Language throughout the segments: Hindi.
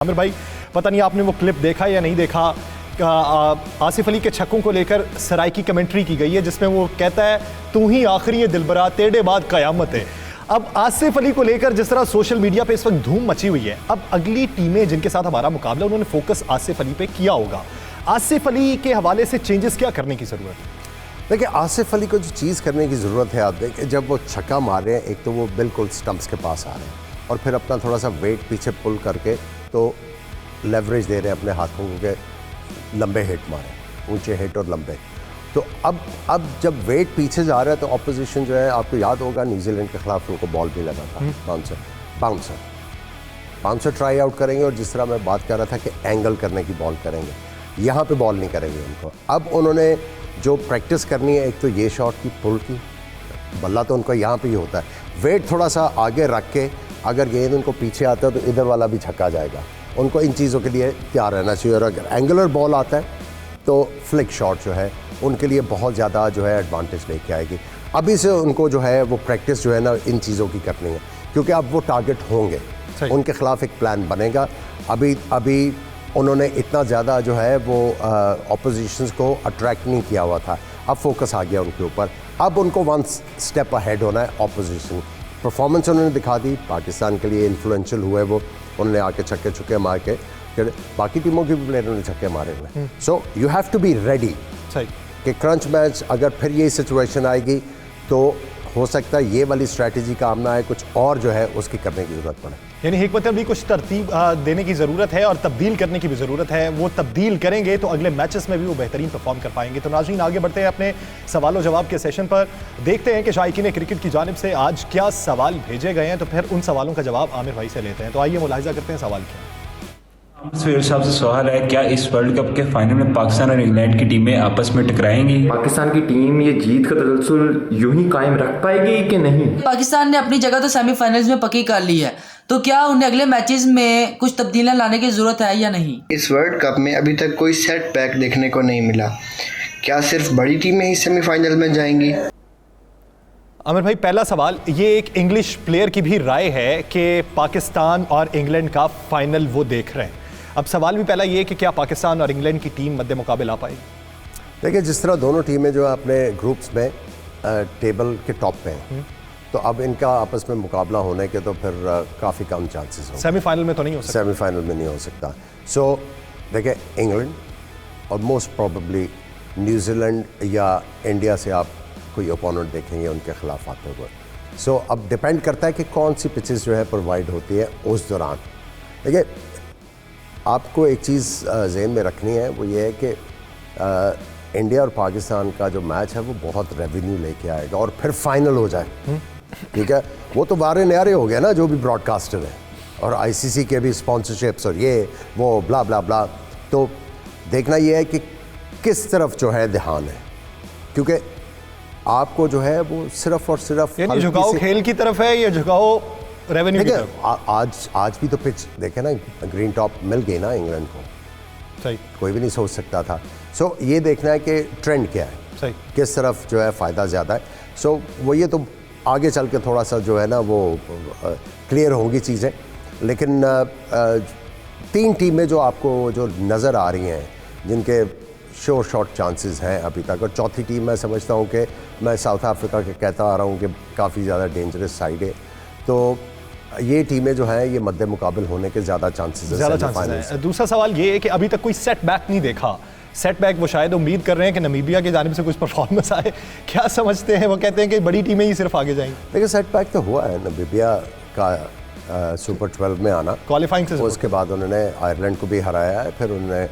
आमिर भाई, पता नहीं आपने वो क्लिप देखा या नहीं देखा। आसिफ अली के छक्कों को लेकर सराय की कमेंट्री की गई है जिसमें वो कहता है तू ही आखिरी दिलबरा तेरे बाद कयामत है। अब आसिफ अली को लेकर जिस तरह सोशल मीडिया पे इस वक्त धूम मची हुई है, अब अगली टीमें जिनके साथ हमारा मुकाबला उन्होंने फोकस आसिफ अली पे किया होगा। आसिफ अली के हवाले से चेंजेस क्या करने की ज़रूरत है? देखिए, आसिफ अली को जो चीज़ करने की ज़रूरत है, आप देखें जब वो छक्का मार रहे हैं, एक तो वो बिल्कुल स्टंप्स के पास आ रहे हैं और फिर अपना थोड़ा सा वेट पीछे पुल करके तो लेवरेज दे रहे हैं अपने हाथों के, लंबे हिट मारे, ऊंचे हिट और लंबे। तो अब जब वेट पीछे जा रहा है तो ऑपोजिशन जो है, आपको याद होगा न्यूजीलैंड के खिलाफ उनको बॉल भी लगा था, बाउंसर ट्राई आउट करेंगे और जिस तरह मैं बात कर रहा था कि एंगल करने की बॉल करेंगे, यहाँ पे बॉल नहीं करेंगे उनको। अब उन्होंने जो प्रैक्टिस करनी है, एक तो ये शॉट की, पुल की, बल्ला तो उनको यहाँ पे ही होता है, वेट थोड़ा सा आगे रख के अगर गेंद उनको पीछे आता है तो इधर वाला भी छक्का जाएगा। उनको इन चीज़ों के लिए तैयार रहना चाहिए और अगर एंगुलर बॉल आता है तो फ्लिक शॉट जो है उनके लिए बहुत ज़्यादा जो है एडवांटेज लेके आएगी। अभी से उनको जो है वो प्रैक्टिस जो है ना इन चीज़ों की करनी है, क्योंकि अब वो टारगेट होंगे, उनके ख़िलाफ़ एक प्लान बनेगा। अभी उन्होंने इतना ज़्यादा जो है वो ऑपोजिशंस को अट्रैक्ट नहीं किया हुआ था, अब फोकस आ गया उनके ऊपर। अब उनको वन स्टेप अहेड होना है ऑपोजिशन। परफॉर्मेंस उन्होंने दिखा दी, पाकिस्तान के लिए इन्फ्लुएंशियल हुए वो, उन्होंने आके छक्के छुक्के मार के, फिर बाकी टीमों के भी प्लेयरों ने छक्के मारे हुए। So you have to be ready कि क्रंच मैच अगर फिर यही सिचुएशन आएगी तो हो सकता है ये वाली स्ट्रैटेजी काम ना आए, कुछ और जो है उसकी करने की ज़रूरत पड़े। यानी हिकमत अमली कुछ तरतीब देने की ज़रूरत है और तब्दील करने की भी ज़रूरत है। वो तब्दील करेंगे तो अगले मैचेस में भी वो बेहतरीन परफॉर्म कर पाएंगे। तो नाज़रीन, आगे बढ़ते हैं अपने सवाल जवाब के सेशन पर। देखते हैं कि शायकीन क्रिकेट की जानिब से आज क्या सवाल भेजे गए हैं, तो फिर उन सवालों का जवाब आमिर भाई से लेते हैं। तो आइए मुलाहिजा करते हैं सवाल क्या। सुहेल साहब से सवाल है, क्या इस वर्ल्ड कप के फाइनल में पाकिस्तान और इंग्लैंड की टीमें आपस में टकराएंगी? पाकिस्तान की टीम ये जीत का तसल्सल यूं ही कायम रख पाएगी कि नहीं? पाकिस्तान ने अपनी जगह तो सेमीफाइनल्स में पक्की कर ली है, तो क्या उन्हें अगले मैचेस में कुछ तब्दीलियां लाने की जरूरत है या नहीं? इस वर्ल्ड कप में अभी तक कोई सेट बैक देखने को नहीं मिला। क्या सिर्फ बड़ी टीमें ही सेमीफाइनल में जाएंगी? आमिर भाई, पहला सवाल, ये एक इंग्लिश प्लेयर की भी राय है कि पाकिस्तान और इंग्लैंड का फाइनल वो देख रहे हैं। अब सवाल भी पहला ये कि क्या पाकिस्तान और इंग्लैंड की टीम मद्दे मुकाबले आ पाएगी? देखिए, जिस तरह दोनों टीमें जो है अपने ग्रुप्स में टेबल के टॉप पे हैं, तो अब इनका आपस में मुकाबला होने के तो फिर काफ़ी कम चांसेस होंगे। सेमीफाइनल में तो नहीं हो सकता? सेमीफाइनल में नहीं हो सकता। सो देखिए, इंग्लैंड और मोस्ट प्रोबेबली न्यूजीलैंड या इंडिया से आप कोई ओपोनेंट देखेंगे उनके खिलाफ आते हुए। सो अब डिपेंड करता है कि कौन सी पिचेस जो है प्रोवाइड होती है उस दौरान। देखिए, आपको एक चीज़ ज़हन में रखनी है, वो ये है कि इंडिया और पाकिस्तान का जो मैच है वो बहुत रेवेन्यू लेके आएगा और फिर फाइनल हो जाए, ठीक है, वो तो बारे न्यारे हो गया ना, जो भी ब्रॉडकास्टर है और आईसीसी के भी स्पॉन्सरशिप्स और ये वो ब्ला ब्ला ब्ला। तो देखना ये है कि किस तरफ जो है ध्यान है, क्योंकि आपको जो है वो सिर्फ और सिर्फ झुकाव खेल की तरफ है या झुकाव रेवेन्यू की तरफ? आज भी तो पिच देखे ना, ग्रीन टॉप मिल गई ना इंग्लैंड को, सही, कोई भी नहीं सोच सकता था। सो ये देखना है कि ट्रेंड क्या है, सही, किस तरफ जो है फ़ायदा ज़्यादा है। सो वो ये तो आगे चल के थोड़ा सा जो है ना वो क्लियर होंगी चीज़ें। लेकिन तीन टीमें जो आपको जो नज़र आ रही हैं जिनके श्योर शॉट चांसेस हैं अभी तक, और चौथी टीम मैं समझता हूँ कि मैं साउथ अफ्रीका के कहता आ रहा हूँ कि काफ़ी ज़्यादा डेंजरस साइड है। तो ये टीमें जो हैं ये मद्दे मुकाबल होने के ज़्यादा चांसेस हैं। दूसरा सवाल ये है कि अभी तक कोई सेटबैक नहीं देखा। सेटबैक वो शायद उम्मीद कर रहे हैं कि नमीबिया की जानिब से कुछ परफॉर्मेंस आए, क्या समझते हैं? वो कहते हैं कि बड़ी टीमें ही सिर्फ आगे जाएंगी। देखिए, सेटबैक तो हुआ है नमीबिया का सुपर 12 में आना, क्वालिफाइंग से उसके बाद उन्होंने आयरलैंड को भी हराया है, फिर उन्होंने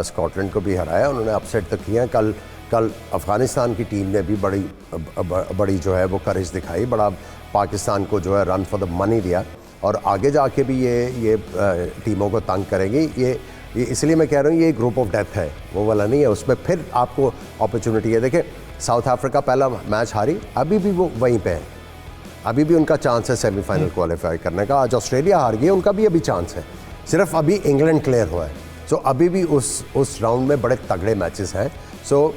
स्कॉटलैंड को भी हराया, उन्होंने अपसेट तो किया। कल अफ़गानिस्तान की टीम ने भी बड़ी जो है वो करेज दिखाई, बड़ा पाकिस्तान को जो है रन फॉर द मनी दिया और आगे जाके भी ये टीमों को तंग करेंगी। ये इसलिए मैं कह रहा हूँ ये ग्रुप ऑफ डेथ है, वो वाला नहीं है, उसमें फिर आपको अपॉर्चुनिटी है। देखिए, साउथ अफ्रीका पहला मैच हारी, अभी भी वो वहीं पे है, अभी भी उनका चांस है सेमीफाइनल क्वालिफाई करने का। आज ऑस्ट्रेलिया हार गई, उनका भी अभी चांस है, सिर्फ अभी इंग्लैंड क्लियर हुआ है। सो अभी भी उस राउंड में बड़े तगड़े मैचेस हैं। सो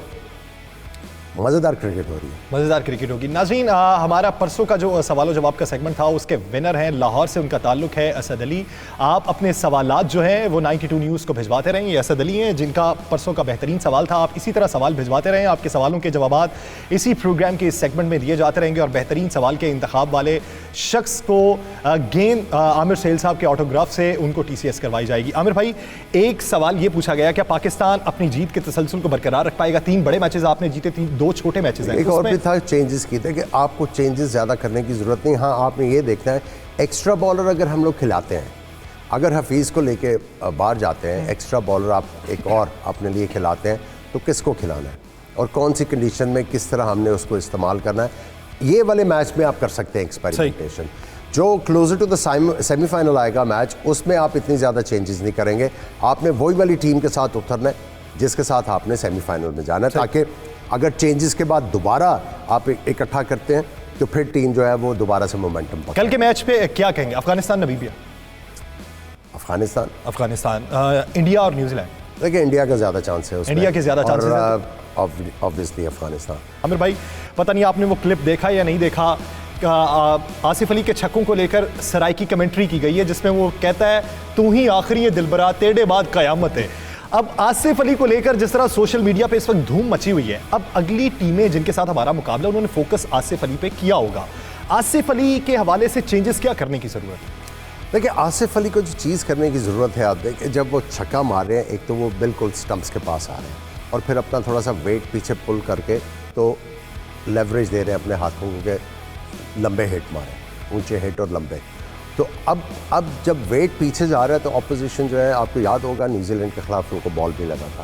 मज़ेदार क्रिकेट हो रही है। मज़ेदार क्रिकेट होगी। नाज़रीन, हमारा परसों का जो सवाल और जवाब का सेगमेंट था उसके विनर हैं, लाहौर से उनका ताल्लुक है, असद अली। आप अपने सवालात जो हैं वो 92 न्यूज़ को भिजवाते रहें। ये असद अली हैं जिनका परसों का बेहतरीन सवाल था। आप इसी तरह सवाल भिजवाते रहें, आपके सवालों के जवाब इसी प्रोग्राम के इस सेगमेंट में दिए जाते रहेंगे और बेहतरीन सवाल के इंतखाब वाले शख्स को गेंद आमिर सहेल साहब के ऑटोग्राफ से उनको TCS करवाई जाएगी। आमिर भाई, एक सवाल ये पूछा गया, क्या पाकिस्तान अपनी जीत के तसलसल को बरकरार रख पाएगा? 3 बड़े मैचेस आपने जीते, 2 छोटे मैचेस हैं। एक और भी था, चेंजेस की थे कि आपको चेंजेस ज़्यादा करने की ज़रूरत नहीं। हाँ, आपने ये देखना है एक्स्ट्रा बॉलर अगर हम लोग खिलाते हैं, अगर हफीज़ को लेके बाहर जाते हैं, एक्स्ट्रा बॉलर आप एक और अपने लिए खिलाते हैं, तो किसको खिलाना है और कौन सी कंडीशन में किस तरह हमने उसको इस्तेमाल करना है, ये वाले मैच में आप कर सकते हैं एक्सपेरिमेंटेशन। जो क्लोजर टू द सेमीफाइनल आएगा मैच, उसमें आप इतनी ज़्यादा चेंजेस नहीं करेंगे। आपने वही वाली टीम के साथ उतरना है जिसके साथ आपने सेमीफाइनल में जाना है, ताकि अगर चेंजेस के बाद दोबारा आप इकट्ठा करते हैं तो फिर टीम जो है वो दोबारा से मोमेंटम पकड़े। कल के मैच पे क्या कहेंगे? अफगानिस्तान नमीबिया, अफगानिस्तान इंडिया और न्यूजीलैंड। देखिए, इंडिया का ज़्यादा चांस है उसमें, इंडिया के ज़्यादा चांसेस और ऑब्वियसली अफगानिस्तान। आमिर भाई, पता नहीं आपने वो क्लिप देखा या नहीं देखा, आसिफ अली के छक्कों को लेकर सराय की कमेंट्री की गई है जिसमें वो कहता है तू ही आखिरी दिलबरा, तेरे बाद कयामत है। अब आसिफ अली को लेकर जिस तरह सोशल मीडिया पे इस वक्त धूम मची हुई है, अब अगली टीमें जिनके साथ हमारा मुकाबला, उन्होंने फोकस आसिफ अली पे किया होगा। आसिफ अली के हवाले से चेंजेस क्या करने की ज़रूरत है? देखिए, आसिफ अली को जो चीज़ करने की ज़रूरत है, आप देखिए जब वो छक्का मार रहे हैं, एक तो वो बिल्कुल स्टंप्स के पास आ रहे हैं और फिर अपना थोड़ा सा वेट पीछे पुल करके तो लेवरेज दे रहे हैं अपने हाथों के, लंबे हिट मारे, ऊंचे हिट और लंबे। तो अब जब वेट पीछे जा रहा है तो ऑपोजिशन जो है, आपको याद होगा न्यूजीलैंड के खिलाफ उनको बॉल भी लगा था,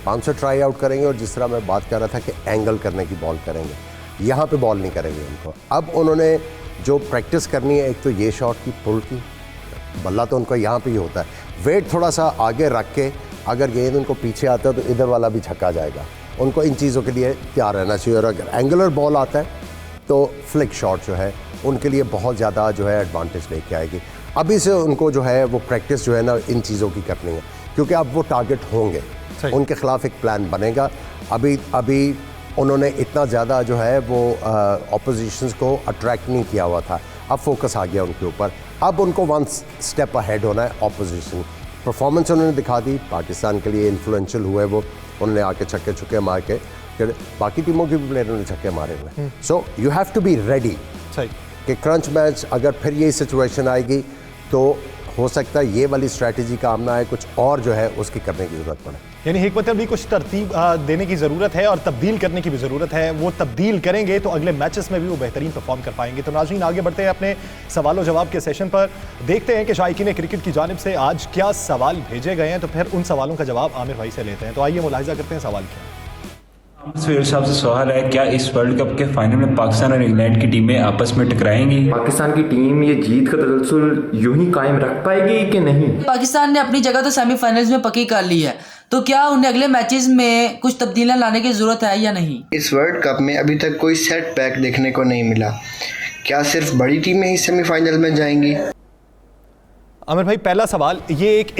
बाउंसर ट्राई आउट करेंगे और जिस तरह मैं बात कर रहा था कि एंगल करने की बॉल करेंगे, यहाँ पे बॉल नहीं करेंगे उनको। अब उन्होंने जो प्रैक्टिस करनी है, एक तो ये शॉट की पुल की, बल्ला तो उनका यहाँ पे ही होता है, वेट थोड़ा सा आगे रख के अगर गेंद उनको पीछे आता है तो इधर वाला भी छक्का जाएगा। उनको इन चीज़ों के लिए तैयार रहना चाहिए और अगर एंगुलर बॉल आता है तो फ्लिक शॉट जो है उनके लिए बहुत ज़्यादा जो है एडवांटेज लेके आएगी। अभी से उनको जो है वो प्रैक्टिस जो है ना इन चीज़ों की करनी है, क्योंकि अब वो टारगेट होंगे, उनके ख़िलाफ़ एक प्लान बनेगा। अभी उन्होंने इतना ज़्यादा जो है वो ऑपोजिशंस को अट्रैक्ट नहीं किया हुआ था, अब फोकस आ गया उनके ऊपर। अब उनको 1 स्टेप अहेड होना है ऑपोजिशन। परफॉर्मेंस उन्होंने दिखा दी, पाकिस्तान के लिए इन्फ्लुएंशियल हुए वो, उन्होंने आके छक्के छुक्के मार के, फिर बाकी टीमों के भी प्लेयरों ने छक्के मारे हुए। So you have to be ready कि क्रंच मैच अगर फिर यही सिचुएशन आएगी तो हो सकता है ये वाली स्ट्रैटेजी काम ना आए, कुछ और जो है उसकी करने की ज़रूरत पड़े। यानी हिकमत अमली कुछ तरतीब देने की ज़रूरत है और तब्दील करने की भी ज़रूरत है। वो तब्दील करेंगे तो अगले मैचेस में भी वो बेहतरीन परफॉर्म कर पाएंगे। तो नाज़रीन, आगे बढ़ते हैं अपने सवाल और जवाब के सेशन पर, देखते हैं कि शायकीन क्रिकेट की जानिब से आज क्या सवाल भेजे गए हैं, तो फिर उन सवालों का जवाब आमिर भाई से लेते हैं। तो आइए मुलाहिजा करते हैं सवाल क्या। सुहेल साहब से सवाल है, क्या इस वर्ल्ड कप के फाइनल में पाकिस्तान और इंग्लैंड की टीमें आपस में टकराएंगी? पाकिस्तान की टीम ये जीत का तसलसल यूं ही कायम रख पाएगी कि नहीं? पाकिस्तान ने अपनी जगह तो सेमीफाइनल्स में पक्की कर ली है, तो क्या उन्हें अगले मैचेस में कुछ तब्दीलियां लाने की जरूरत है या नहीं? इस वर्ल्ड कप में अभी तक कोई सेटबैक देखने को नहीं मिला, क्या सिर्फ बड़ी टीमें ही सेमीफाइनल में जाएंगी? आमिर भाई, पहला सवाल, ये एक